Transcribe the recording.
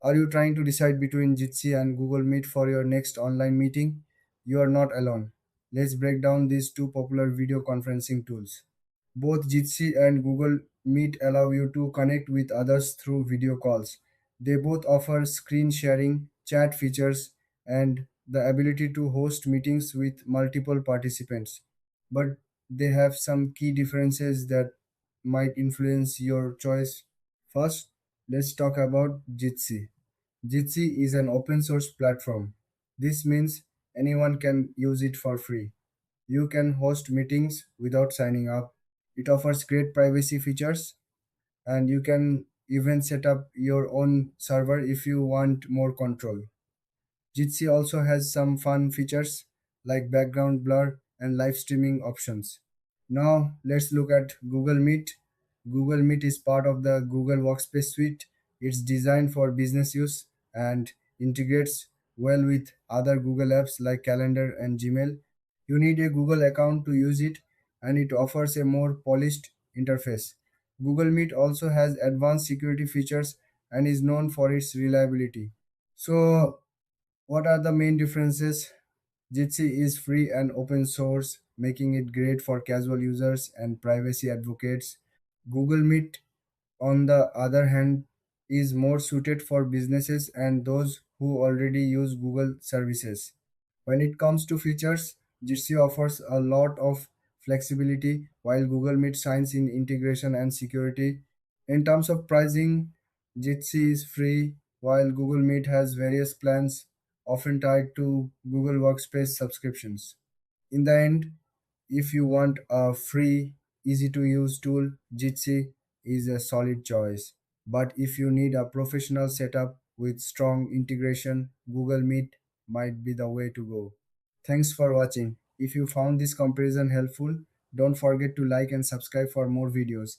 Are you trying to decide between Jitsi and Google Meet for your next online meeting? You are not alone. Let's break down these two popular video conferencing tools. Both Jitsi and Google Meet allow you to connect with others through video calls. They both offer screen sharing, chat features, and the ability to host meetings with multiple participants. But they have some key differences that might influence your choice. First, let's talk about Jitsi. Jitsi is an open source platform. This means anyone can use it for free. You can host meetings without signing up. It offers great privacy features, and you can even set up your own server if you want more control. Jitsi also has some fun features like background blur and live streaming options. Now, let's look at Google Meet. Google Meet is part of the Google Workspace suite. It's designed for business use and integrates well with other Google apps like Calendar and Gmail. You need a Google account to use it, and it offers a more polished interface. Google Meet also has advanced security features and is known for its reliability. So, what are the main differences? Jitsi is free and open source, making it great for casual users and privacy advocates. Google Meet, on the other hand, is more suited for businesses and those who already use Google services. When it comes to features, Jitsi offers a lot of flexibility while Google Meet shines in integration and security. In terms of pricing, Jitsi is free while Google Meet has various plans, often tied to Google Workspace subscriptions. In the end, if you want a free, easy to use tool, Jitsi is a solid choice. But if you need a professional setup with strong integration, Google Meet might be the way to go. Thanks for watching. If you found this comparison helpful, don't forget to like and subscribe for more videos.